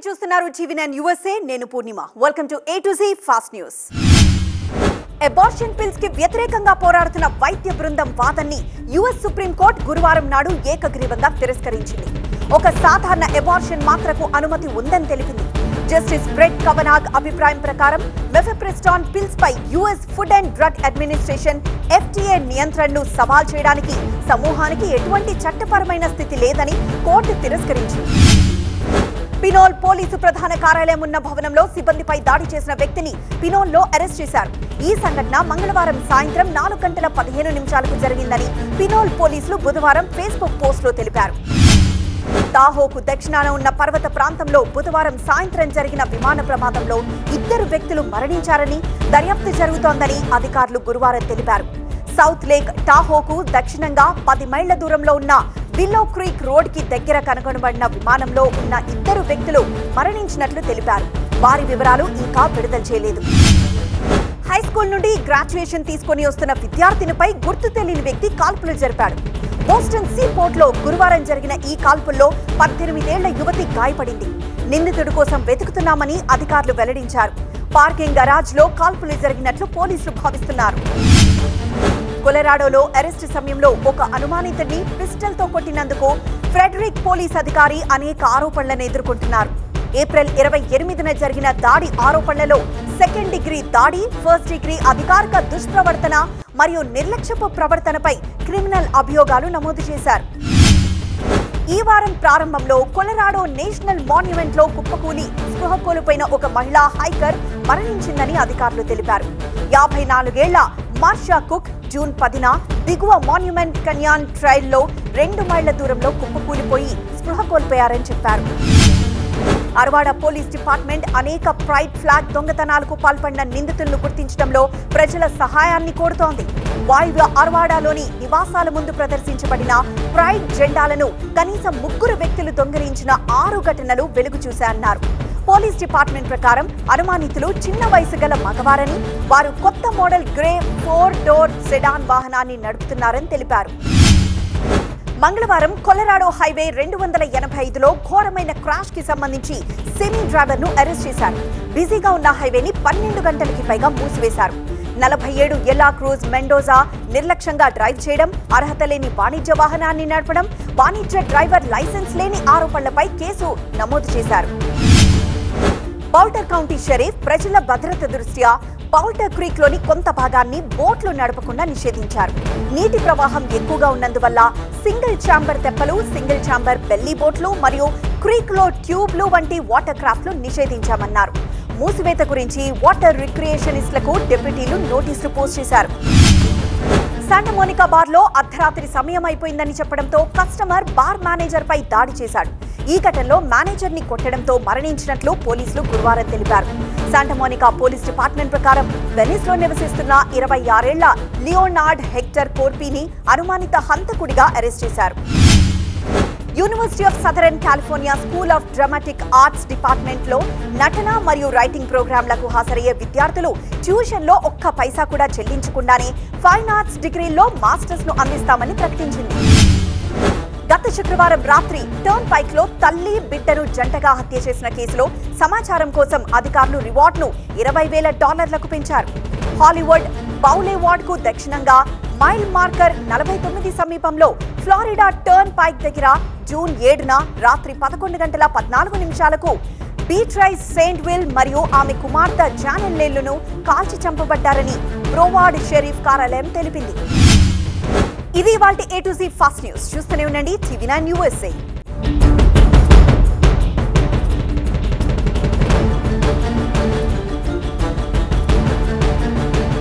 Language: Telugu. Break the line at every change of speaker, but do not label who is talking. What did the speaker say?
మీరు చూస్తున్నారు టీవీ9 యూఎస్ఏ నేను Purnima welcome to A to Z fast news abortion pills కి వ్యతిరేకంగా పోరాడుతున్న వైద్య బృందం వాదనని యుఎస్ సుప్రీం కోర్టు గురువారం నాడు ఏకగ్రీవంగా తిరస్కరించింది. ఒక సాధారణ అబార్షన్ మాత్రకు అనుమతి ఉందని తెలిపింది. జస్టిస్ బ్రెట్ కవనాగ్ అభిప్రాయం ప్రకారం మెఫెప్రిస్టాన్ పిల్స్ పై US food and drug administration FDA నియంత్రణను సవాల్ చేయడానికి సమూహానికి ఎటువంటి చట్టపరమైన స్థితి లేదని కోర్టు తిరస్కరించింది. పినోల్ పోలీసు ప్రధాన కార్యాలయం ఉన్న భవనంలో సిబ్బందిపై దాడి చేసిన వ్యక్తిని పినోల్లో అరెస్ట్ చేశారు. ఈ సంఘటన మంగళవారం సాయంత్రం 4:15 జరిగిందని పినోల్ పోలీసులు బుధవారం ఫేస్బుక్ పోస్టులో తెలిపారు. తాహోకు దక్షిణాన ఉన్న పర్వత ప్రాంతంలో బుధవారం సాయంత్రం జరిగిన విమాన ప్రమాదంలో 2 వ్యక్తులు మరణించారని దర్యాప్తు జరుగుతోందని అధికారులు గురువారం తెలిపారు. సౌత్ లేక్ టాహోకు దక్షిణంగా 10 మైళ్ల దూరంలో ఉన్న విల్లో క్రీక్ రోడ్ కి దగ్గర కనుగొనబడిన విమానంలో ఉన్న 2 వ్యక్తులు మరణించినట్లు తెలిపారు. వారి వివరాలు ఇంకా విడుదల చేయలేదు. హైస్కూల్ నుండి గ్రాడ్యుయేషన్ తీసుకుని వస్తున్న విద్యార్థినిపై గుర్తు తెలియని వ్యక్తి కాల్పులు జరిపాడు. బోస్టన్ సీ పోర్ట్ లో గురువారం జరిగిన ఈ కాల్పుల్లో 18 ఏళ్ల యువతి గాయపడింది. నిందితుడి కోసం వెతుకుతున్నామని అధికారులు వెల్లడించారు. పార్కింగ్ గరాజ్ లో కాల్పులు జరిగినట్లు పోలీసులు భావిస్తున్నారు. కొలరాడోలో అరెస్టు సమయంలో ఒక అనుమానితుడిని పిస్టల్ తో కొట్టినందుకు ఫ్రెడరిక్ పోలీస్ అధికారి అనేక ఆరోపణలను ఎదుర్కొంటున్నారు. ఏప్రిల్ 28న జరిగిన దాడి ఆరోపణలలో 2nd డిగ్రీ దాడి, 1st డిగ్రీ అధికారిక దుష్ప్రవర్తన మరియు నిర్లక్ష్యపు ప్రవర్తనపై క్రిమినల్ అభియోగాలు నమోదు చేశారు. ఈ వారం ప్రారంభంలో కొలరాడో నేషనల్ మాన్యుమెంట్ లో కుప్పకూలి స్పృహ కోల్పోయిన ఒక మహిళా హైకర్ మరణించిందని అధికారులు తెలిపారు. 54 ఏళ్ల మార్షా కుక్ జూన్ 10న దిగువ మాన్యుమెంట్ కన్యాన్ ట్రైల్లో 2 మైళ్ల దూరంలో కుప్పకూలిపోయి స్పృహ కోల్పోయారని చెప్పారు. అర్వాడ పోలీస్ డిపార్ట్మెంట్ అనేక ప్రైడ్ ఫ్లాగ్ దొంగతనాలకు పాల్పడిన నిందితులను గుర్తించడంలో ప్రజల సహాయాన్ని కోరుతోంది. వాయువ్య అర్వాడాలోని నివాసాల ముందు ప్రదర్శించబడిన ప్రైడ్ జెండాలను కనీసం 3 వ్యక్తులు దొంగిలించిన 6 ఘటనలు వెలుగు చూశాయన్నారు. పోలీస్ డిపార్ట్మెంట్ ప్రకారం అనుమానితులు చిన్న వయసు గల మగవారని, వారు కొత్త మోడల్ గ్రే 4-డోర్ సెడాన్ వాహనాన్ని నడుపుతున్నారని తెలిపారు. మంగళవారం కొలరాడో హైవే 285లో ఘోరమైన క్రాష్ కి సంబంధించి సెమీ డ్రైవర్ ను అరెస్ట్ చేశారు. బిజీగా ఉన్న హైవేని 12 గంటలకి పైగా మూసివేశారు. 47 ఏళ్ల క్రూజ్ మెండోజా నిర్లక్ష్యంగా డ్రైవ్ చేయడం, అర్హత లేని వాణిజ్య వాహనాన్ని నడపడం, వాణిజ్య డ్రైవర్ లైసెన్స్ లేని ఆరోపణలపై కేసు నమోదు చేశారు. బౌల్టర్ కౌంటీ షరీఫ్ ప్రజల భద్రత దృష్ట్యా బౌల్టర్ క్రీక్ లోని కొంత భాగాన్ని బోట్లు నడపకుండా నిషేధించారు. నీటి ప్రవాహం ఎక్కువగా ఉన్నందువల్ల సింగిల్ ఛాంబర్ తెప్పలు, సింగిల్ ఛాంబర్ బెల్లీ బోట్లు మరియు క్రీక్ లో ట్యూబ్లు వంటి వాటర్ క్రాఫ్ట్లు నిషేధించామన్నారు. మూసివేత గురించి వాటర్ రిక్రియేషనిస్టులకు డిప్యూటీలు నోటీసులు పోస్ట్ చేశారు. శాంటా మోనికా బార్ లో అర్ధరాత్రి సమయం అయిపోయిందని చెప్పడంతో కస్టమర్ బార్ మేనేజర్ పై దాడి చేశాడు. ఈ ఘటనలో మేనేజర్ ని కొట్టడంతో మరణించినట్లు పోలీసులు గురువారం తెలిపారు. శాంటా మోనికా పోలీస్ డిపార్ట్మెంట్ ప్రకారం వెనిస్ లో నివసిస్తున్న 26 ఏళ్ల లియోనార్డ్ హెక్టర్ కోర్పీని అనుమానిత హంతకుడిగా అరెస్ట్ చేశారు. University of southern California school of dramatic arts department లో నటన మరియు రైటింగ్ ప్రోగ్రాంలకు హాజరయ్యే విద్యార్థులు ట్యూషన్ లో ఒక్క పైసా కూడా చెల్లించకుండానే ఫైన్ ఆర్ట్స్ డిగ్రీల్లో మాస్టర్స్ ను అందిస్తామని ప్రకటించింది. గత శుక్రవారం రాత్రి టర్న్ పైక్ లో తల్లి బిడ్డను జంటగా హత్య చేసిన కేసులో సమాచారం కోసం అధికారులు రివార్డ్ ను $20,000లకు పెంచారు. హాలీవుడ్ బౌలేవార్డ్ కు దక్షిణంగా మైల్ మార్కర్ 49 సమీపంలో ఫ్లోరిడా టర్న్ పైక్ దగ్గర జూన్ 7న రాత్రి 11:14 బీట్రైస్ సెయింట్ విల్ మరియు ఆమె కుమార్తె జానెన్ లేల్లును కాల్చి చంపబడ్డారని బ్రోవార్డ్ షెరీఫ్ కార్యాలయం తెలిపింది. ఇది ఇవాల్టి A to Z fast news. చూస్తూనే ఉండండి టీవీ9 USA.